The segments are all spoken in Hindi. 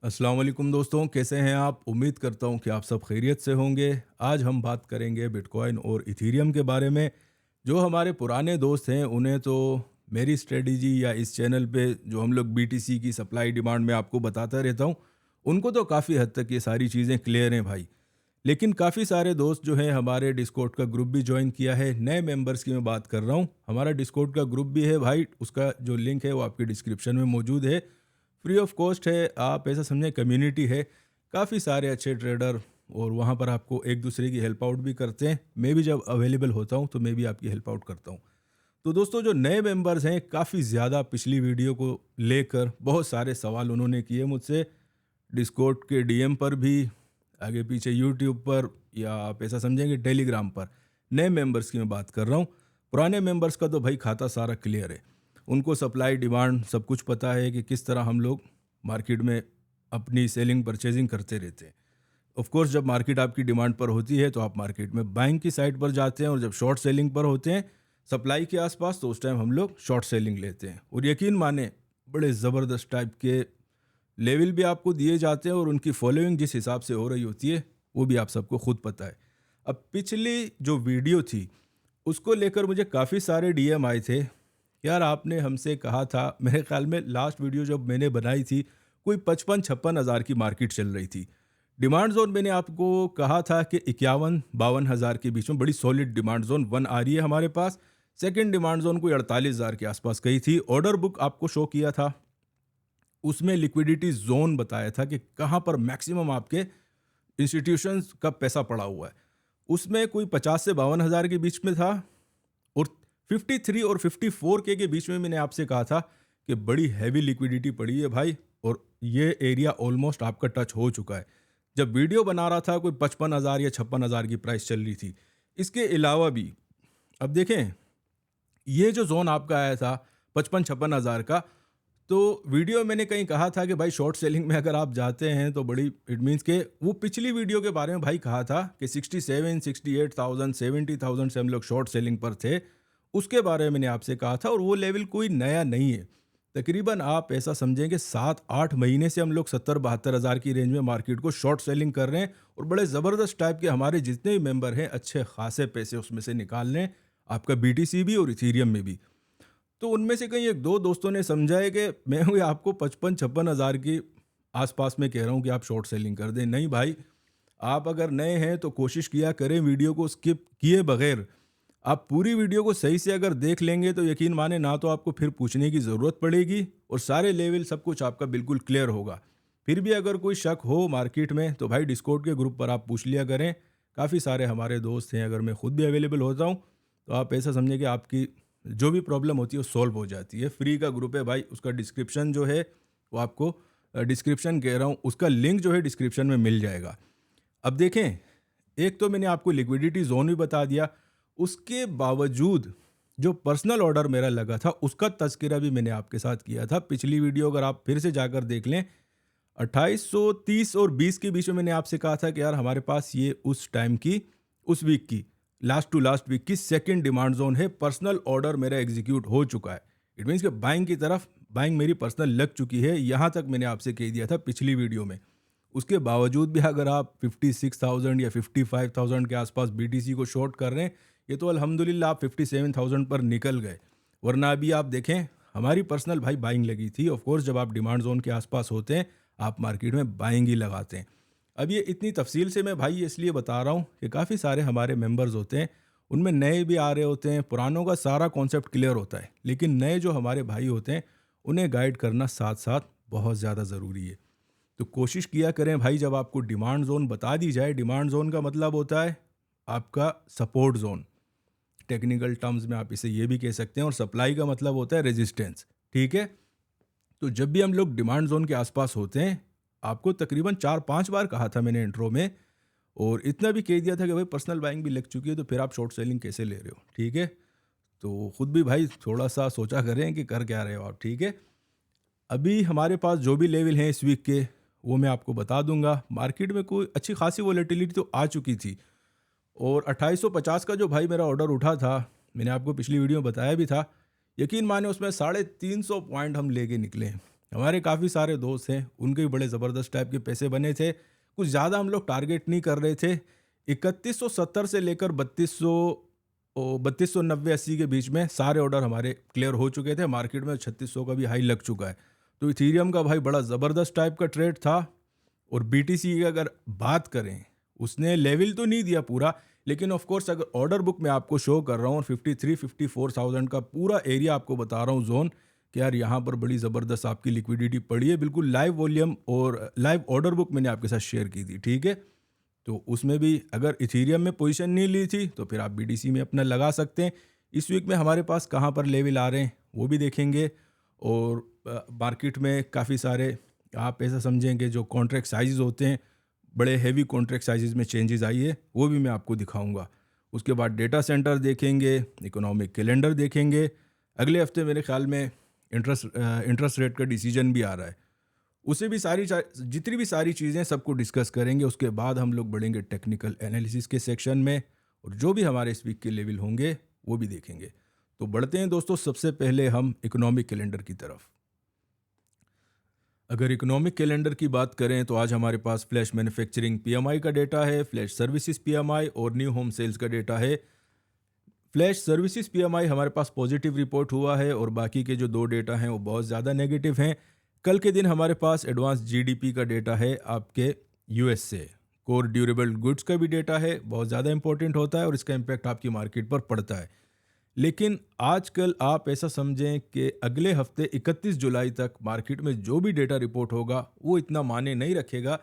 अस्सलाम वालेकुम दोस्तों, कैसे हैं आप? उम्मीद करता हूं कि आप सब खैरियत से होंगे। आज हम बात करेंगे बिटकॉइन और इथीरियम के बारे में। जो हमारे पुराने दोस्त हैं उन्हें तो मेरी स्ट्रेटजी या इस चैनल पे जो हम लोग बीटीसी की सप्लाई डिमांड में आपको बताता रहता हूं, उनको तो काफ़ी हद तक ये सारी चीज़ें क्लियर हैं भाई। लेकिन काफ़ी सारे दोस्त जो हैं हमारे डिस्कॉर्ड का ग्रुप भी ज्वाइन किया है। नए मेंबर्स की मैं बात कर रहा हूँ। हमारा डिस्कॉर्ड का ग्रुप भी है भाई, उसका जो लिंक है वो आपकी डिस्क्रिप्शन में मौजूद है। फ्री ऑफ कॉस्ट है, आप ऐसा समझें कम्युनिटी है। काफ़ी सारे अच्छे ट्रेडर और वहाँ पर आपको एक दूसरे की हेल्प आउट भी करते हैं। मैं भी जब अवेलेबल होता हूँ तो मैं भी आपकी हेल्प आउट करता हूँ। तो दोस्तों, जो नए मेंबर्स हैं, काफ़ी ज़्यादा पिछली वीडियो को लेकर बहुत सारे सवाल उन्होंने किए मुझसे, डिस्कॉर्ड के डीएम पर भी, आगे पीछे यूट्यूब पर, या आप ऐसा समझेंगे टेलीग्राम पर। नए मेंबर्स की मैं बात कर रहा हूँ। पुराने मेंबर्स का तो भाई खाता सारा क्लियर है। उनको सप्लाई डिमांड सब कुछ पता है कि किस तरह हम लोग मार्केट में अपनी सेलिंग परचेजिंग करते रहते हैं। ऑफ कोर्स जब मार्केट आपकी डिमांड पर होती है तो आप मार्केट में बाइंग की साइड पर जाते हैं, और जब शॉर्ट सेलिंग पर होते हैं सप्लाई के आसपास, तो उस टाइम हम लोग शॉर्ट सेलिंग लेते हैं। और यकीन माने, बड़े ज़बरदस्त टाइप के लेवल भी आपको दिए जाते हैं, और उनकी फॉलोइंग जिस हिसाब से हो रही होती है वो भी आप सबको खुद पता है। अब पिछली जो वीडियो थी उसको लेकर मुझे काफ़ी सारे डीएम आए थे। यार, आपने हमसे कहा था, मेरे ख्याल में लास्ट वीडियो जब मैंने बनाई थी, कोई 55-56 हज़ार की मार्केट चल रही थी। डिमांड जोन मैंने आपको कहा था कि 51-52 हज़ार के बीच में बड़ी सॉलिड डिमांड जोन वन आ रही है हमारे पास। सेकंड डिमांड जोन कोई 48 हज़ार के आसपास कही थी। ऑर्डर बुक आपको शो किया था, उसमें लिक्विडिटी जोन बताया था कि कहाँ पर मैक्सिमम आपके इंस्टीट्यूशंस का पैसा पड़ा हुआ है। उसमें कोई 50 से 52 हज़ार के बीच में था, और 53 और 54 के बीच में मैंने आपसे कहा था कि बड़ी हैवी लिक्विडिटी पड़ी है भाई, और ये एरिया ऑलमोस्ट आपका टच हो चुका है। जब वीडियो बना रहा था कोई 55 हज़ार या 56 हज़ार की प्राइस चल रही थी। इसके अलावा भी अब देखें, ये जो जोन आपका आया था 55-56 हज़ार का, तो वीडियो मैंने कहीं कहा था कि भाई शॉर्ट सेलिंग में अगर आप जाते हैं तो बड़ी, इट मीन्स के वो पिछली वीडियो के बारे में भाई कहा था कि 67, 68,000, 70,000 से हम लोग शॉर्ट सेलिंग पर थे। उसके बारे में मैंने आपसे कहा था, और वो लेवल कोई नया नहीं है। तकरीबन आप ऐसा समझेंगे 7-8 महीने से हम लोग 70-72 हज़ार की रेंज में मार्केट को शॉर्ट सेलिंग कर रहे हैं, और बड़े ज़बरदस्त टाइप के हमारे जितने भी मेंबर हैं अच्छे खासे पैसे उसमें से निकाल रहे हैं, आपका बीटीसी भी और इथीरियम में भी। तो उनमें से कहीं एक दो दोस्तों ने समझा है कि मैं हूँ आपको 55-56 हज़ार के आसपास में कह रहा हूँ कि आप शॉर्ट सेलिंग कर दें। नहीं भाई, आप अगर नए हैं तो कोशिश किया करें वीडियो को स्किप किए बगैर। आप पूरी वीडियो को सही से अगर देख लेंगे तो यकीन माने, ना तो आपको फिर पूछने की ज़रूरत पड़ेगी, और सारे लेवल सब कुछ आपका बिल्कुल क्लियर होगा। फिर भी अगर कोई शक हो मार्केट में तो भाई डिस्कॉर्ड के ग्रुप पर आप पूछ लिया करें। काफ़ी सारे हमारे दोस्त हैं, अगर मैं खुद भी अवेलेबल होता हूँ तो आप ऐसा समझिए कि आपकी जो भी प्रॉब्लम होती है वो सॉल्व हो जाती है। फ्री का ग्रुप है भाई, उसका डिस्क्रिप्शन जो है वो आपको, डिस्क्रिप्शन कह रहा हूँ, उसका लिंक जो है डिस्क्रिप्शन में मिल जाएगा। अब देखें, एक तो मैंने आपको लिक्विडिटी जोन भी बता दिया, उसके बावजूद जो पर्सनल ऑर्डर मेरा लगा था उसका तज़किरा भी मैंने आपके साथ किया था। पिछली वीडियो अगर आप फिर से जाकर देख लें, 2830 और 20 के बीच में मैंने आपसे कहा था कि यार हमारे पास ये उस टाइम की, उस वीक की, लास्ट टू लास्ट वीक की सेकंड डिमांड जोन है। पर्सनल ऑर्डर मेरा एग्जीक्यूट हो चुका है। इट मीन्स कि बाइंग की तरफ बाइंग मेरी पर्सनल लग चुकी है। यहाँ तक मैंने आपसे कह दिया था पिछली वीडियो में। उसके बावजूद भी अगर आप 56,000 या 55,000 के आसपास बीटीसी को शॉर्ट कर रहे हैं, ये तो अल्हम्दुलिल्लाह आप 57,000 पर निकल गए। वरना अभी आप देखें, हमारी पर्सनल भाई बाइंग लगी थी। ऑफ कोर्स जब आप डिमांड जोन के आसपास होते हैं आप मार्केट में बाइंग ही लगाते हैं। अब ये इतनी तफसील से मैं भाई ये इसलिए बता रहा हूँ कि काफ़ी सारे हमारे मेंबर्स होते हैं, उनमें नए भी आ रहे होते हैं, पुरानों का सारा कॉन्सेप्ट क्लियर होता है, लेकिन नए जो हमारे भाई होते हैं उन्हें गाइड करना साथ साथ बहुत ज़्यादा ज़रूरी है। तो कोशिश किया करें भाई, जब आपको डिमांड जोन बता दी जाए, डिमांड जोन का मतलब होता है आपका सपोर्ट जोन, टेक्निकल टर्म्स में आप इसे ये भी कह सकते हैं, और सप्लाई का मतलब होता है रेजिस्टेंस। ठीक है, तो जब भी हम लोग डिमांड जोन के आसपास होते हैं, आपको तकरीबन 4-5 बार कहा था मैंने इंट्रो में, और इतना भी कह दिया था कि भाई पर्सनल बाइंग भी लग चुकी है तो फिर आप शॉर्ट सेलिंग कैसे ले रहे हो। ठीक है, तो खुद भी भाई थोड़ा सा सोचा करें कि कर क्या रहे हो आप। ठीक है, अभी हमारे पास जो भी लेवल हैं इस वीक के, वो मैं आपको बता दूंगा। मार्केट में कोई अच्छी खासी वोलेटिलिटी तो आ चुकी थी, और 2850 का जो भाई मेरा ऑर्डर उठा था, मैंने आपको पिछली वीडियो में बताया भी था, यकीन माने उसमें 350 पॉइंट हम लेके निकले हैं। हमारे काफ़ी सारे दोस्त हैं, उनके भी बड़े ज़बरदस्त टाइप के पैसे बने थे। कुछ ज़्यादा हम लोग टारगेट नहीं कर रहे थे। 3170 से लेकर 3290-80 के बीच में सारे ऑर्डर हमारे क्लियर हो चुके थे। मार्केट में 3600 का भी हाई लग चुका है। तो इथेरियम का भाई बड़ा ज़बरदस्त टाइप का ट्रेड था। और बीटीसी की अगर बात करें, उसने लेवल तो नहीं दिया पूरा, लेकिन ऑफ कोर्स अगर ऑर्डर बुक में आपको शो कर रहा हूँ और 53-54,000 का पूरा एरिया आपको बता रहा हूँ जोन, कि यार यहाँ पर बड़ी ज़बरदस्त आपकी लिक्विडिटी पड़ी है। बिल्कुल लाइव वॉल्यूम और लाइव ऑर्डर बुक मैंने आपके साथ शेयर की थी, ठीक है। तो उसमें भी अगर इथेरियम में पोजीशन नहीं ली थी तो फिर आप बीटीसी में अपना लगा सकते हैं। इस वीक में हमारे पास कहाँ पर लेवल आ रहे हैं वो भी देखेंगे। और मार्केट में काफ़ी सारे आप ऐसा समझेंगे जो कॉन्ट्रैक्ट साइजेस होते हैं, बड़े हेवी कॉन्ट्रैक्ट साइजेस में चेंजेस आई है, वो भी मैं आपको दिखाऊंगा। उसके बाद डेटा सेंटर देखेंगे, इकोनॉमिक कैलेंडर देखेंगे। अगले हफ्ते मेरे ख्याल में इंटरेस्ट रेट का डिसीजन भी आ रहा है। उसे भी जितनी भी सारी चीज़ें सबको डिस्कस करेंगे। उसके बाद हम लोग बढ़ेंगे टेक्निकल एनालिसिस के सेक्शन में, और जो भी हमारे इस वीक के लेवल होंगे वो भी देखेंगे। तो बढ़ते हैं दोस्तों, सबसे पहले हम इकोनॉमिक कैलेंडर की तरफ। अगर इकोनॉमिक कैलेंडर की बात करें तो आज हमारे पास फ्लैश मैन्युफैक्चरिंग पीएमआई का डेटा है, फ्लैश सर्विसेज पीएमआई और न्यू होम सेल्स का डेटा है। फ्लैश सर्विसेज पीएमआई हमारे पास पॉजिटिव रिपोर्ट हुआ है और बाकी के जो दो डेटा हैं वो बहुत ज़्यादा नेगेटिव हैं। कल के दिन हमारे पास एडवांस जीडीपी का डेटा है आपके यूएस से। कोर ड्यूरेबल गुड्स का भी डेटा है, बहुत ज़्यादा इंपॉर्टेंट होता है और इसका इम्पैक्ट आपकी मार्केट पर पड़ता है। लेकिन आजकल आप ऐसा समझें कि अगले हफ्ते 31 जुलाई तक मार्केट में जो भी डेटा रिपोर्ट होगा वो इतना मायने नहीं रखेगा,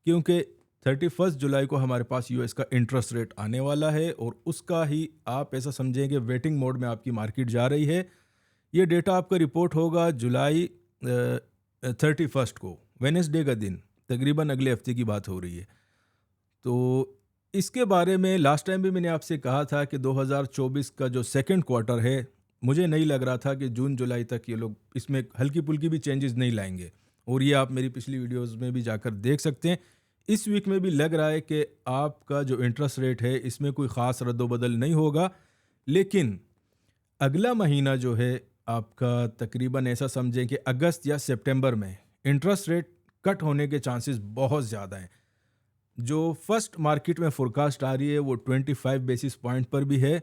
क्योंकि 31 जुलाई को हमारे पास यूएस का इंटरेस्ट रेट आने वाला है और उसका ही आप ऐसा समझें कि वेटिंग मोड में आपकी मार्केट जा रही है। ये डेटा आपका रिपोर्ट होगा जुलाई 31 को, वेनेसडे का दिन, तकरीबन अगले हफ्ते की बात हो रही है। तो इसके बारे में लास्ट टाइम भी मैंने आपसे कहा था कि 2024 का जो सेकंड क्वार्टर है, मुझे नहीं लग रहा था कि जून जुलाई तक ये लोग इसमें हल्की पुल्की भी चेंजेस नहीं लाएंगे। और ये आप मेरी पिछली वीडियोस में भी जाकर देख सकते हैं। इस वीक में भी लग रहा है कि आपका जो इंटरेस्ट रेट है इसमें कोई ख़ास रद्दोबदल नहीं होगा। लेकिन अगला महीना जो है आपका, तकरीबन ऐसा समझें कि अगस्त या सितंबर में इंटरेस्ट रेट कट होने के चांसेस बहुत ज़्यादा हैं। जो फर्स्ट मार्केट में फोरकास्ट आ रही है वो 25 बेसिस पॉइंट पर भी है।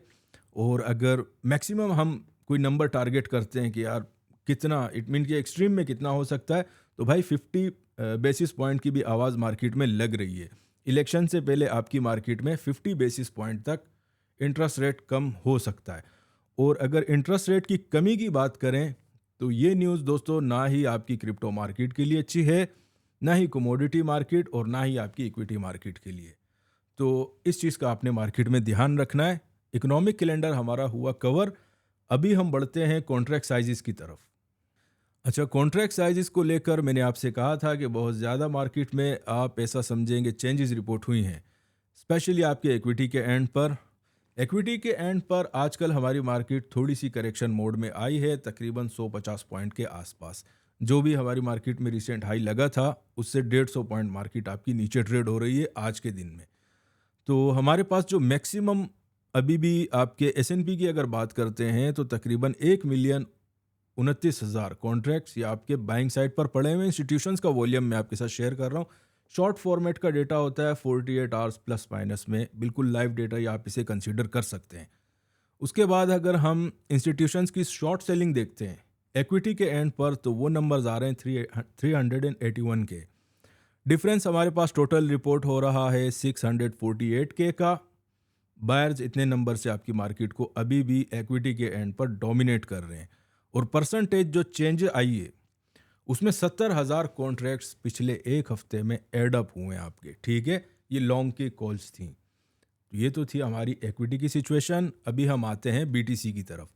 और अगर मैक्सिमम हम कोई नंबर टारगेट करते हैं कि यार कितना, इट मीन कि एक्सट्रीम में कितना हो सकता है, तो भाई 50 बेसिस पॉइंट की भी आवाज़ मार्केट में लग रही है। इलेक्शन से पहले आपकी मार्केट में 50 बेसिस पॉइंट तक इंटरेस्ट रेट कम हो सकता है। और अगर इंटरेस्ट रेट की कमी की बात करें तो ये न्यूज़ दोस्तों ना ही आपकी क्रिप्टो मार्केट के लिए अच्छी है, ना ही कमोडिटी मार्केट और ना ही आपकी इक्विटी मार्केट के लिए। तो इस चीज़ का आपने मार्केट में ध्यान रखना है। इकोनॉमिक कैलेंडर हमारा हुआ कवर। अभी हम बढ़ते हैं कॉन्ट्रैक्ट साइजेस की तरफ। अच्छा, कॉन्ट्रैक्ट साइजेस को लेकर मैंने आपसे कहा था कि बहुत ज़्यादा मार्केट में आप ऐसा समझेंगे चेंजेस रिपोर्ट हुई हैं, स्पेशली आपके इक्विटी के एंड पर। इक्विटी के एंड पर आजकल हमारी मार्केट थोड़ी सी करेक्शन मोड में आई है, तकरीबन 150 पॉइंट के आसपास। जो भी हमारी मार्केट में रिसेंट हाई लगा था उससे 150 पॉइंट मार्केट आपकी नीचे ट्रेड हो रही है आज के दिन में। तो हमारे पास जो मैक्सिमम अभी भी आपके एसएनपी की अगर बात करते हैं तो तकरीबन 1,29,000 कॉन्ट्रैक्ट्स या आपके बाइंग साइड पर पड़े हुए इंस्टीट्यूशंस का वॉल्यूम मैं आपके साथ शेयर कर रहा हूँ। शॉर्ट फॉर्मेट का डेटा होता है 48 आवर्स प्लस माइनस में, बिल्कुल लाइव डेटा या आप इसे कंसीडर कर सकते हैं। उसके बाद अगर हम इंस्टीट्यूशंस की शॉर्ट सेलिंग देखते हैं इक्विटी के एंड पर, तो वो नंबर्स आ रहे हैं 381 के। डिफरेंस हमारे पास टोटल रिपोर्ट हो रहा है 648 के का। बायर्स इतने नंबर से आपकी मार्केट को अभी भी इक्विटी के एंड पर डोमिनेट कर रहे हैं। और परसेंटेज जो चेंज आई है उसमें 70,000 कॉन्ट्रैक्ट्स पिछले एक हफ्ते में एड अप हुए हैं आपके, ठीक है। ये लॉन्ग की कॉल्स थी। ये तो थी हमारी इक्विटी की सिचुएशन। अभी हम आते हैं बीटीसी की तरफ।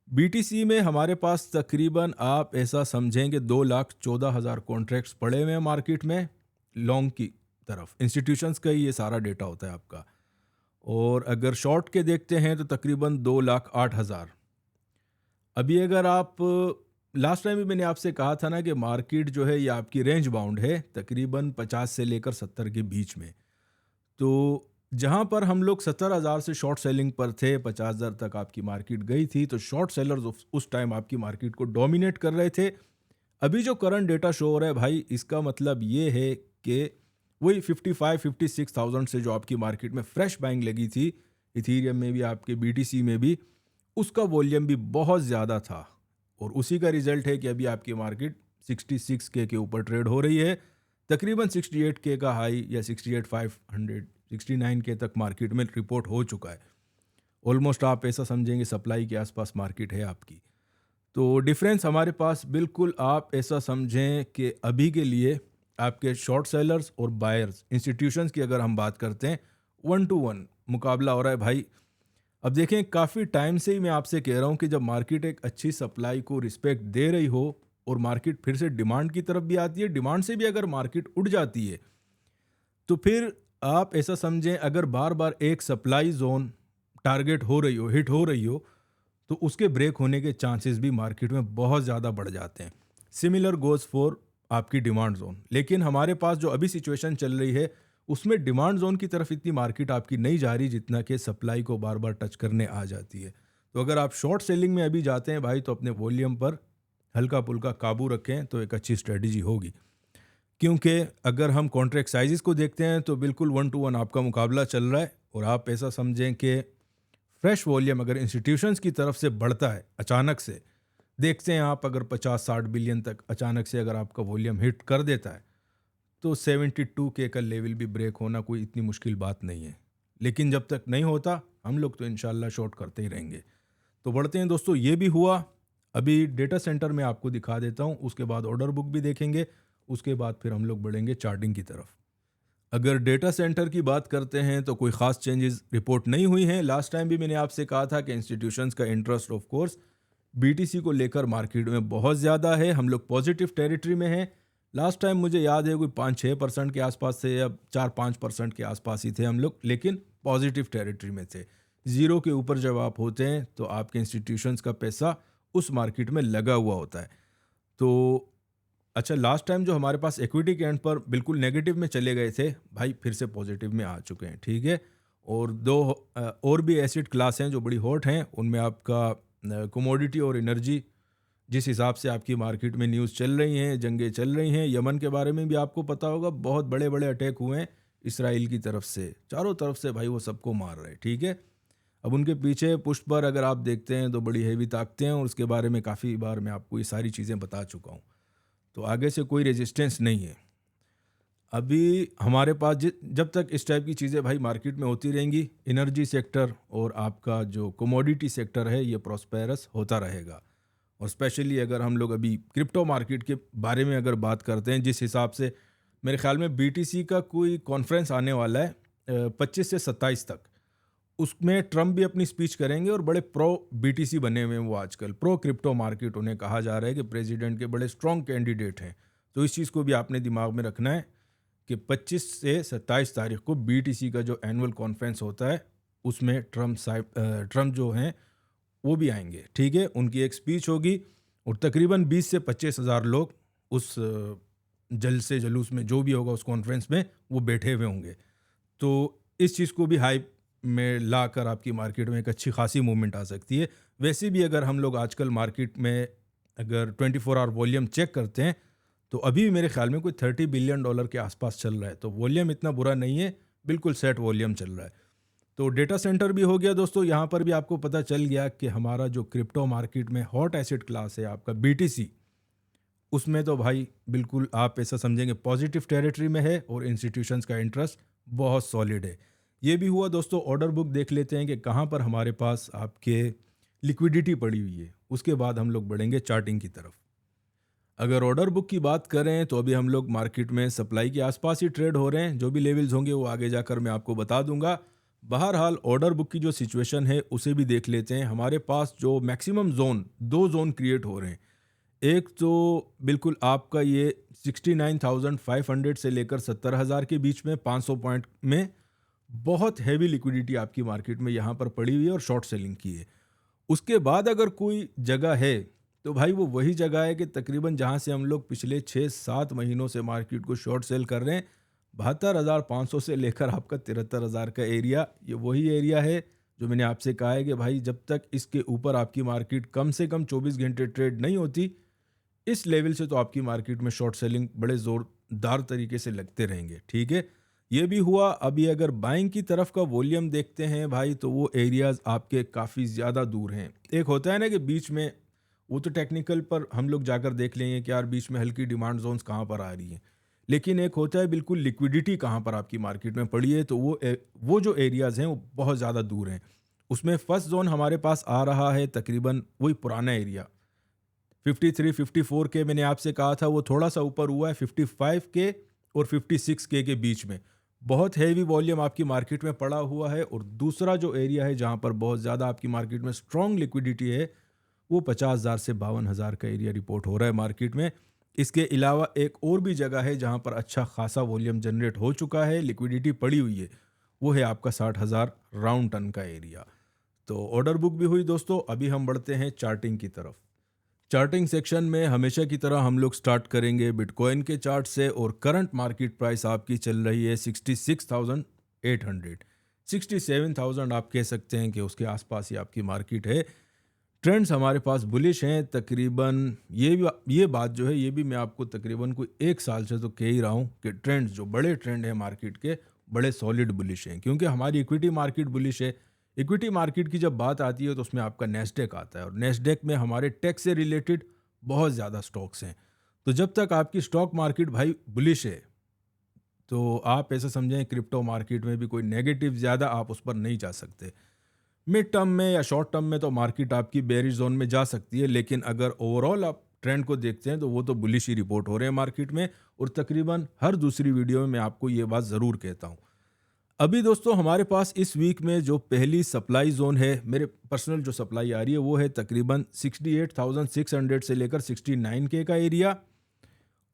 बीटीसी में हमारे पास तकरीबन आप ऐसा समझेंगे 2,14,000 कॉन्ट्रैक्ट्स पड़े हुए हैं मार्केट में लॉन्ग की तरफ। इंस्टीट्यूशंस का ही ये सारा डेटा होता है आपका। और अगर शॉर्ट के देखते हैं तो तकरीबन 2,08,000। अभी अगर आप, लास्ट टाइम भी मैंने आपसे कहा था ना कि मार्केट जो है ये आपकी रेंज बाउंड है, तकरीबन 50 से लेकर 70 के बीच में। तो जहां पर हम लोग 70,000 से शॉर्ट सेलिंग पर थे, 50,000 तक आपकी मार्केट गई थी, तो शॉर्ट सेलर्स उस टाइम आपकी मार्केट को डोमिनेट कर रहे थे। अभी जो करंट डेटा शो हो रहा है भाई, इसका मतलब ये है कि वही 55-56,000 से जो आपकी मार्केट में फ्रेश बाइंग लगी थी, इथीरियम में भी, आपके बीटीसी में भी, उसका वॉल्यूम भी बहुत ज़्यादा था। और उसी का रिजल्ट है कि अभी आपकी मार्केट 66K के ऊपर ट्रेड हो रही है। तकरीबन 68K का हाई या 68,500 69K तक मार्केट में रिपोर्ट हो चुका है। ऑलमोस्ट आप ऐसा समझेंगे सप्लाई के आसपास मार्केट है आपकी। तो डिफरेंस हमारे पास बिल्कुल आप ऐसा समझें कि अभी के लिए आपके शॉर्ट सेलर्स और बायर्स इंस्टीट्यूशंस की अगर हम बात करते हैं, 1 to 1 मुकाबला हो रहा है भाई। अब देखें, काफ़ी टाइम से ही मैं आपसे कह रहा हूँ कि जब मार्केट एक अच्छी सप्लाई को रिस्पेक्ट दे रही हो और मार्केट फिर से डिमांड की तरफ भी आती है, डिमांड से भी अगर मार्केट उठ जाती है, तो फिर आप ऐसा समझें, अगर बार बार एक सप्लाई जोन टारगेट हो रही हो, हिट हो रही हो, तो उसके ब्रेक होने के चांसेस भी मार्केट में बहुत ज़्यादा बढ़ जाते हैं। सिमिलर गोज़ फॉर आपकी डिमांड जोन। लेकिन हमारे पास जो अभी सिचुएशन चल रही है, उसमें डिमांड जोन की तरफ इतनी मार्केट आपकी नहीं जा रही जितना कि सप्लाई को बार बार टच करने आ जाती है। तो अगर आप शॉर्ट सेलिंग में अभी जाते हैं भाई, तो अपने वॉल्यूम पर हल्का पुल्का काबू रखें तो एक अच्छी स्ट्रेटजी होगी। क्योंकि अगर हम कॉन्ट्रैक्ट साइजेस को देखते हैं तो बिल्कुल 1 to 1 आपका मुकाबला चल रहा है। और आप ऐसा समझें कि फ्रेश वॉल्यूम अगर इंस्टीट्यूशंस की तरफ से बढ़ता है अचानक से, देखते हैं आप, अगर 50-60 बिलियन तक अचानक से अगर आपका वॉल्यूम हिट कर देता है, तो 72K का लेवल भी ब्रेक होना कोई इतनी मुश्किल बात नहीं है। लेकिन जब तक नहीं होता, हम लोग तो इंशाल्लाह शॉर्ट करते ही रहेंगे। तो बढ़ते हैं दोस्तों, ये भी हुआ। अभी डेटा सेंटर में आपको दिखा देता हूँ, उसके बाद ऑर्डर बुक भी देखेंगे, उसके बाद फिर हम लोग बढ़ेंगे चार्टिंग की तरफ। अगर डेटा सेंटर की बात करते हैं तो कोई ख़ास चेंजेस रिपोर्ट नहीं हुई हैं। लास्ट टाइम भी मैंने आपसे कहा था कि इंस्टीट्यूशंस का इंटरेस्ट ऑफ कोर्स बीटीसी को लेकर मार्केट में बहुत ज़्यादा है। हम लोग पॉजिटिव टेरिटरी में हैं। लास्ट टाइम मुझे याद है कोई 5-6% के आसपास थे, या 4-5% के आसपास ही थे हम लोग, लेकिन पॉजिटिव टेरिटरी में थे। ज़ीरो के ऊपर जब आप होते हैं तो आपके इंस्टीट्यूशंस का पैसा उस मार्केट में लगा हुआ होता है। तो अच्छा, लास्ट टाइम जो हमारे पास इक्विटी के एंड पर बिल्कुल नेगेटिव में चले गए थे भाई, फिर से पॉजिटिव में आ चुके हैं, ठीक है। और और भी एसिड क्लास हैं जो बड़ी हॉट हैं, उनमें आपका कमोडिटी और एनर्जी, जिस हिसाब से आपकी मार्केट में न्यूज़ चल रही हैं, जंगें चल रही हैं, यमन के बारे में भी आपको पता होगा, बहुत बड़े बड़े अटैक हुए हैं इसराइल की तरफ से, चारों तरफ से भाई वो सबको मार रहे हैं, ठीक है। अब उनके पीछे पुष्ट पर अगर आप देखते हैं तो बड़ी हैवी ताकतें हैं, और उसके बारे में काफ़ी बार मैं आपको ये सारी चीज़ें बता चुका हूँ। तो आगे से कोई रेजिस्टेंस नहीं है अभी हमारे पास। जब तक इस टाइप की चीज़ें भाई मार्केट में होती रहेंगी, एनर्जी सेक्टर और आपका जो कमोडिटी सेक्टर है, ये प्रॉस्पेरस होता रहेगा। और स्पेशली अगर हम लोग अभी क्रिप्टो मार्केट के बारे में अगर बात करते हैं, जिस हिसाब से मेरे ख्याल में बीटीसी का कोई कॉन्फ्रेंस आने वाला है 25 से 27 तक, उसमें ट्रम्प भी अपनी स्पीच करेंगे, और बड़े प्रो बीटीसी बने हुए हैं वो आजकल, प्रो क्रिप्टो मार्केट उन्हें कहा जा रहा है कि प्रेसिडेंट के बड़े स्ट्रॉन्ग कैंडिडेट हैं। तो इस चीज़ को भी आपने दिमाग में रखना है कि 25 से 27 तारीख को बीटीसी का जो एनुअल कॉन्फ्रेंस होता है, उसमें ट्रम्प जो हैं वो भी आएंगे, ठीक है। उनकी एक स्पीच होगी, और तकरीबन 20 से 25 हज़ार लोग उस जलसे जुलूस में, जो भी होगा उस कॉन्फ्रेंस में, वो बैठे हुए होंगे। तो इस चीज़ को भी हाइप में लाकर आपकी मार्केट में एक अच्छी खासी मूवमेंट आ सकती है। वैसे भी अगर हम लोग आजकल मार्केट में अगर 24 आवर वॉल्यूम चेक करते हैं, तो अभी भी मेरे ख्याल में कोई $30 बिलियन के आसपास चल रहा है। तो वॉल्यूम इतना बुरा नहीं है, बिल्कुल सेट वॉल्यूम चल रहा है। तो डेटा सेंटर भी हो गया दोस्तों। यहाँ पर भी आपको पता चल गया कि हमारा जो क्रिप्टो मार्केट में हॉट एसेट क्लास है आपका बीटीसी, उसमें तो भाई बिल्कुल आप ऐसा समझेंगे पॉजिटिव टेरिटरी में है, और इंस्टीट्यूशंस का इंटरेस्ट बहुत सॉलिड है। ये भी हुआ दोस्तों। ऑर्डर बुक देख लेते हैं कि कहाँ पर हमारे पास आपके लिक्विडिटी पड़ी हुई है, उसके बाद हम लोग बढ़ेंगे चार्टिंग की तरफ। अगर ऑर्डर बुक की बात करें तो अभी हम लोग मार्केट में सप्लाई के आसपास ही ट्रेड हो रहे हैं। जो भी लेवल्स होंगे वो आगे जाकर मैं आपको बता दूंगा। बहरहाल ऑर्डर बुक की जो सिचुएशन है उसे भी देख लेते हैं। हमारे पास जो मैक्सिमम जोन, दो जोन क्रिएट हो रहे हैं। एक तो बिल्कुल आपका ये 69,500 से लेकर 70,000 के बीच में 500 पॉइंट में बहुत हैवी लिक्विडिटी आपकी मार्केट में यहाँ पर पड़ी हुई है, और शॉर्ट सेलिंग की है। उसके बाद अगर कोई जगह है तो भाई वो वही जगह है कि तकरीबन जहाँ से हम लोग पिछले 6-7 महीनों से मार्केट को शॉर्ट सेल कर रहे हैं, 72,500 से लेकर आपका 73,000 का एरिया, ये वही एरिया है जो मैंने आपसे कहा है कि भाई जब तक इसके ऊपर आपकी मार्केट कम से कम 24 घंटे ट्रेड नहीं होती, इस लेवल से तो आपकी मार्केट में शॉर्ट सेलिंग बड़े ज़ोरदार तरीके से लगते रहेंगे, ठीक है? ये भी हुआ। अभी अगर बाइंग की तरफ का वॉल्यूम देखते हैं भाई, तो वो एरियाज़ आपके काफ़ी ज़्यादा दूर हैं। एक होता है ना कि बीच में, वो तो टेक्निकल पर हम लोग जाकर देख लेंगे कि यार बीच में हल्की डिमांड ज़ोन्स कहाँ पर आ रही हैं। लेकिन एक होता है बिल्कुल लिक्विडिटी कहाँ पर आपकी मार्केट में पड़ी है, तो वो जो एरियाज़ हैं वो बहुत ज़्यादा दूर हैं। उसमें फर्स्ट ज़ोन हमारे पास आ रहा है तकरीबन वही पुराना एरिया 53-54 के, मैंने आपसे कहा था वो थोड़ा सा ऊपर हुआ है 55 के और 56 के बीच में। बहुत हैवी वॉल्यूम आपकी मार्केट में पड़ा हुआ है। और दूसरा जो एरिया है जहां पर बहुत ज़्यादा आपकी मार्केट में स्ट्रॉन्ग लिक्विडिटी है, वो 50,000 से 52,000 का एरिया रिपोर्ट हो रहा है मार्केट में। इसके अलावा एक और भी जगह है जहां पर अच्छा खासा वॉल्यूम जनरेट हो चुका है, लिक्विडिटी पड़ी हुई है, वो है आपका 60,000 राउंड टन का एरिया। तो ऑर्डर बुक भी हुई दोस्तों। अभी हम बढ़ते हैं चार्टिंग की तरफ। चार्टिंग सेक्शन में हमेशा की तरह हम लोग स्टार्ट करेंगे बिटकॉइन के चार्ट से। और करंट मार्केट प्राइस आपकी चल रही है 66,800, 67,000 आप कह सकते हैं कि उसके आसपास ही आपकी मार्केट है। ट्रेंड्स हमारे पास बुलिश हैं तकरीबन। ये बात जो है, ये भी मैं आपको तकरीबन कोई एक साल से तो कह ही रहा हूँ कि ट्रेंड्स जो बड़े ट्रेंड हैं मार्केट के, बड़े सॉलिड बुलिश हैं, क्योंकि हमारी इक्विटी मार्केट बुलिश है। इक्विटी मार्केट की जब बात आती है तो उसमें आपका नेस्डेक आता है, और नेस्डेक में हमारे टेक से रिलेटेड बहुत ज़्यादा स्टॉक्स हैं। तो जब तक आपकी स्टॉक मार्केट भाई बुलिश है, तो आप ऐसा समझें क्रिप्टो मार्केट में भी कोई नेगेटिव ज़्यादा आप उस पर नहीं जा सकते। मिड टर्म में या शॉर्ट टर्म में तो मार्केट आपकी बेरिश जोन में जा सकती है, लेकिन अगर ओवरऑल आप ट्रेंड को देखते हैं तो वो तो बुलिश ही रिपोर्ट हो रहे हैं मार्केट में। और तकरीबन हर दूसरी वीडियो में मैं आपको ये बात ज़रूर कहता हूँ। अभी दोस्तों हमारे पास इस वीक में जो पहली सप्लाई जोन है, मेरे पर्सनल जो सप्लाई आ रही है, वो है तकरीबन 68,600 से लेकर 69 के का एरिया।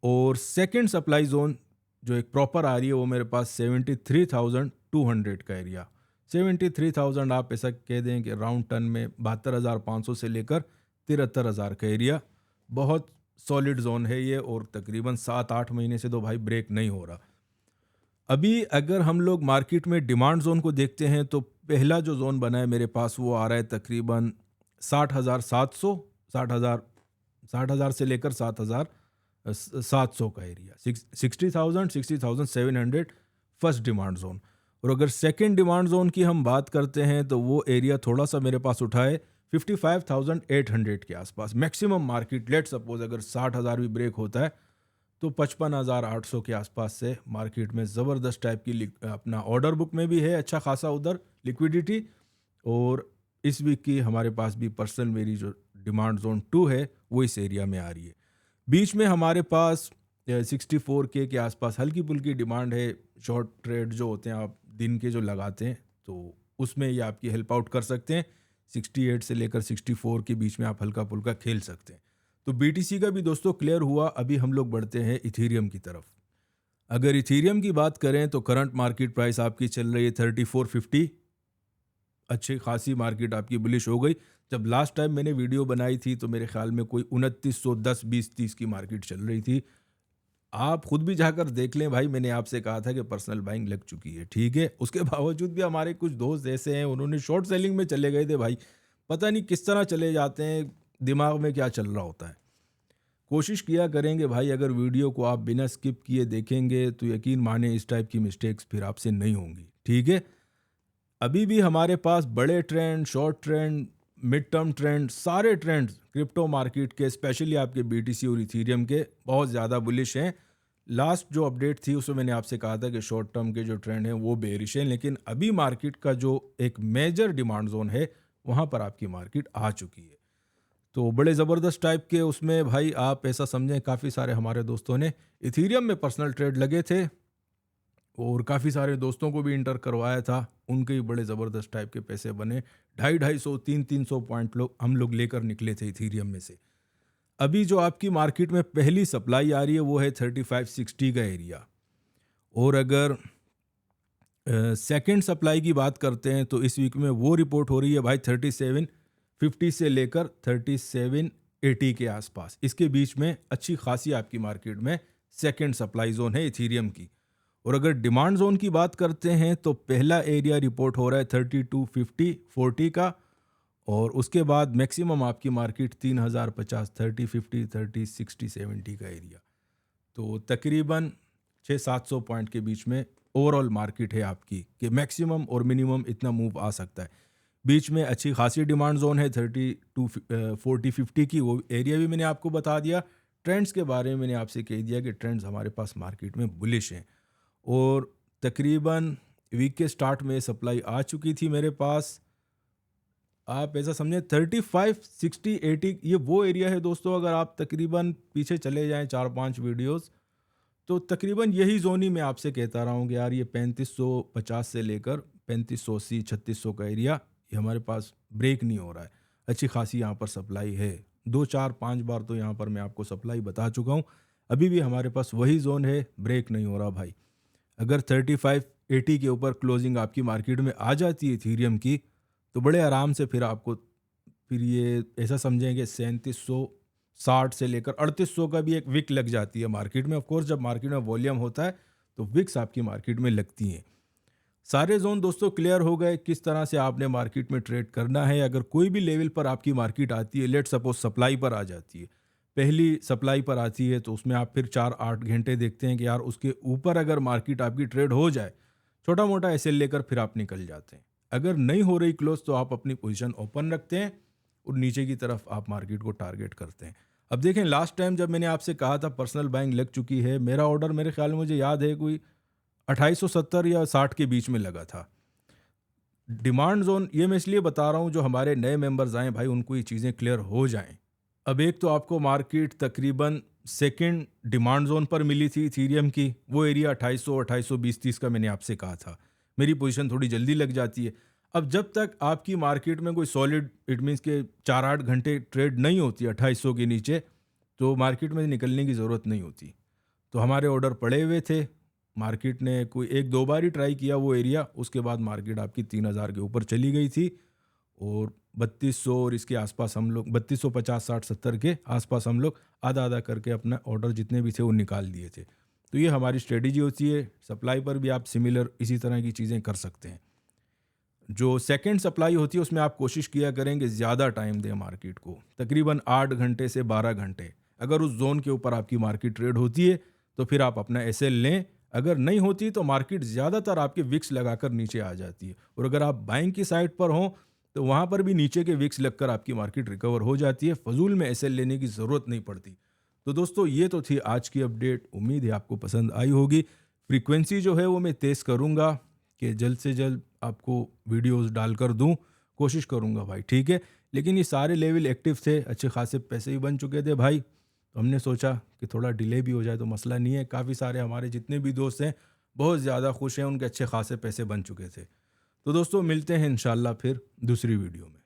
और सेकंड सप्लाई जोन जो एक प्रॉपर आ रही है, वो मेरे पास 73,200 का एरिया। 73,000 आप ऐसा कह दें कि राउंड टन में 72,500 से लेकर 73,000 का एरिया। बहुत सॉलिड जोन है ये, और तकरीबन 7-8 महीने से तो भाई ब्रेक नहीं हो रहा। अभी अगर हम लोग मार्केट में डिमांड जोन को देखते हैं, तो पहला जो जोन बना है मेरे पास, वो आ रहा है तकरीबन 60,700, 60,000 से लेकर 7,700 का एरिया। 60,700 first demand zone. और अगर सेकंड डिमांड जोन की हम बात करते हैं, तो वो एरिया थोड़ा सा मेरे पास उठा है 55,800 के आसपास। मैक्सिमम मार्केट, लेट सपोज अगर 60,000 भी ब्रेक होता है, तो 55,800 के आसपास से मार्केट में ज़बरदस्त टाइप की अपना ऑर्डर बुक में भी है अच्छा खासा उधर लिक्विडिटी। और इस वीक की हमारे पास भी पर्सनल मेरी जो डिमांड जोन 2 है, वो इस एरिया में आ रही है। बीच में हमारे पास 64 के आसपास हल्की फुल्की डिमांड है। शॉर्ट ट्रेड जो होते हैं आप दिन के जो लगाते हैं, तो उसमें ये आपकी हेल्प आउट कर सकते हैं। 68 से लेकर 64 के बीच में आप हल्का फुल्का खेल सकते हैं। तो बीटीसी का भी दोस्तों क्लियर हुआ। अभी हम लोग बढ़ते हैं इथीरियम की तरफ। अगर इथीरियम की बात करें, तो करंट मार्केट प्राइस आपकी चल रही है 3450। अच्छी खासी मार्केट आपकी बुलिश हो गई। जब लास्ट टाइम मैंने वीडियो बनाई थी, तो मेरे ख्याल में कोई 2910, 20-30 की मार्केट चल रही थी। आप खुद भी जाकर देख लें भाई, मैंने आपसे कहा था कि पर्सनल बाइंग लग चुकी है, ठीक है। उसके बावजूद भी हमारे कुछ दोस्त ऐसे हैं, उन्होंने शॉर्ट सेलिंग में चले गए थे भाई। पता नहीं किस तरह चले जाते हैं, दिमाग में क्या चल रहा होता है। कोशिश किया करेंगे भाई, अगर वीडियो को आप बिना स्किप किए देखेंगे, तो यकीन माने इस टाइप की मिस्टेक्स फिर आपसे नहीं होंगी, ठीक है। अभी भी हमारे पास बड़े trend, short trend, mid term trend, सारे ट्रेंड्स क्रिप्टो मार्केट के, स्पेशली आपके बीटीसी और इथीरियम के, बहुत ज़्यादा बुलिश हैं। लास्ट जो अपडेट थी उसमें मैंने आपसे कहा था कि शॉर्ट टर्म के जो ट्रेंड हैं वो बेरिश हैं, लेकिन अभी मार्केट का जो एक मेजर डिमांड जोन है, वहाँ पर आपकी मार्केट आ चुकी है। तो बड़े ज़बरदस्त टाइप के उसमें भाई आप ऐसा समझें, काफ़ी सारे हमारे दोस्तों ने इथीरियम में पर्सनल ट्रेड लगे थे, और काफ़ी सारे दोस्तों को भी इंटर करवाया था, उनके भी बड़े ज़बरदस्त टाइप के पैसे बने। 250-250, 300 पॉइंट हम लोग लेकर निकले थे इथीरियम में से। अभी जो आपकी मार्केट में पहली सप्लाई आ रही है, वो है 3560 का एरिया। और अगर सेकंड सप्लाई की बात करते हैं, तो इस वीक में वो रिपोर्ट हो रही है भाई 3750 से लेकर 3780 के आसपास। इसके बीच में अच्छी खासी आपकी मार्केट में सेकंड सप्लाई जोन है इथीरियम की। और अगर डिमांड जोन की बात करते हैं, तो पहला एरिया रिपोर्ट हो रहा है 3250-40 का। और उसके बाद मैक्सिमम आपकी मार्केट 3050, 30, 50, 30, 60, 70 का एरिया। तो तकरीबन 600-700 पॉइंट के बीच में ओवरऑल मार्केट है आपकी, कि मैक्सिमम और मिनिमम इतना मूव आ सकता है। बीच में अच्छी खासी डिमांड जोन है 30 टू 40, 50 की, वो एरिया भी मैंने आपको बता दिया। ट्रेंड्स के बारे में मैंने आपसे कह दिया कि ट्रेंड्स हमारे पास मार्केट में बुलिश हैं, और तकरीबन वीक के स्टार्ट में सप्लाई आ चुकी थी मेरे पास। आप ऐसा समझें 35, 60, 80 ये वो एरिया है दोस्तों। अगर आप तकरीबन पीछे चले जाएं 4-5 वीडियोस, तो तकरीबन यही जोन ही मैं आपसे कहता रहा हूँ कि यार ये 3550 से लेकर 3580, 3600 का एरिया, ये हमारे पास ब्रेक नहीं हो रहा है। अच्छी खासी यहाँ पर सप्लाई है, 2-4-5 बार तो यहाँ पर मैं आपको सप्लाई बता चुका हूँ। अभी भी हमारे पास वही जोन है, ब्रेक नहीं हो रहा भाई। अगर 3580 के ऊपर क्लोजिंग आपकी मार्केट में आ जाती है इथीरियम की, तो बड़े आराम से फिर आपको, फिर ये ऐसा समझेंगे 3760 से लेकर 3800 का भी एक विक लग जाती है मार्केट में। ऑफ कोर्स जब मार्केट में वॉल्यूम होता है तो विक्स आपकी मार्केट में लगती हैं। सारे जोन दोस्तों क्लियर हो गए किस तरह से आपने मार्केट में ट्रेड करना है। अगर कोई भी लेवल पर आपकी मार्केट आती है, लेट सपोज सप्लाई पर आ जाती है, पहली सप्लाई पर आती है, तो उसमें आप फिर 4-8 घंटे देखते हैं कि यार उसके ऊपर अगर मार्केट आपकी ट्रेड हो जाए, छोटा मोटा एसएल लेकर फिर आप निकल जाते हैं। अगर नहीं हो रही क्लोज तो आप अपनी पोजीशन ओपन रखते हैं और नीचे की तरफ आप मार्केट को टारगेट करते हैं। अब देखें, लास्ट टाइम जब मैंने आपसे कहा था पर्सनल बाइंग लग चुकी है, मेरा ऑर्डर मेरे ख्याल में, मुझे याद है, कोई 2870 या 60 के बीच में लगा था। डिमांड जोन ये मैं इसलिए बता रहा हूँ, जो हमारे नए मेंबर्स आए भाई उनको ये चीज़ें क्लियर हो जाएं। अब एक तो आपको मार्केट तकरीबन सेकंड डिमांड जोन पर मिली थी इथीरियम की, वो एरिया 2800, 2820, 30 का मैंने आपसे कहा था। मेरी पोजीशन थोड़ी जल्दी लग जाती है। अब जब तक आपकी मार्केट में कोई सॉलिड, इट मीन्स के 4-8 घंटे ट्रेड नहीं होती 2800 के नीचे, तो मार्केट में निकलने की ज़रूरत नहीं होती। तो हमारे ऑर्डर पड़े हुए थे। मार्केट ने कोई 1-2 बार ही ट्राई किया वो एरिया, उसके बाद मार्केट आपकी 3000 के ऊपर चली गई थी, और 3200 और इसके आसपास हम लोग 3250, 60, 70 के आसपास हम लोग आधा आधा करके अपना ऑर्डर जितने भी थे वो निकाल दिए थे। तो ये हमारी स्ट्रेटजी होती है। सप्लाई पर भी आप सिमिलर इसी तरह की चीज़ें कर सकते हैं। जो सेकंड सप्लाई होती है उसमें आप कोशिश किया करेंगे ज़्यादा टाइम दें मार्केट को, तकरीबन 8 घंटे से 12 घंटे। अगर उस जोन के ऊपर आपकी मार्केट ट्रेड होती है तो फिर आप अपना एसएल लें। अगर नहीं होती तो मार्केट ज़्यादातर आपके विक्स लगाकर नीचे आ जाती है, और अगर आप बाइंग की साइड पर हों तो वहाँ पर भी नीचे के विक्स लगकर आपकी मार्केट रिकवर हो जाती है। फजूल में एसएल लेने की ज़रूरत नहीं पड़ती। तो दोस्तों ये तो थी आज की अपडेट, उम्मीद है आपको पसंद आई होगी। फ्रीक्वेंसी जो है वो मैं तेज़ करूँगा कि जल्द से जल्द आपको वीडियोस डालकर दूं, कोशिश करूंगा भाई, ठीक है। लेकिन ये सारे लेवल एक्टिव थे, अच्छे खासे पैसे भी बन चुके थे भाई, तो हमने सोचा कि थोड़ा डिले भी हो जाए तो मसला नहीं है। काफ़ी सारे हमारे जितने भी दोस्त हैं बहुत ज़्यादा खुश हैं, उनके अच्छे खासे पैसे बन चुके थे। तो दोस्तों मिलते हैं इंशाल्लाह फिर दूसरी वीडियो में।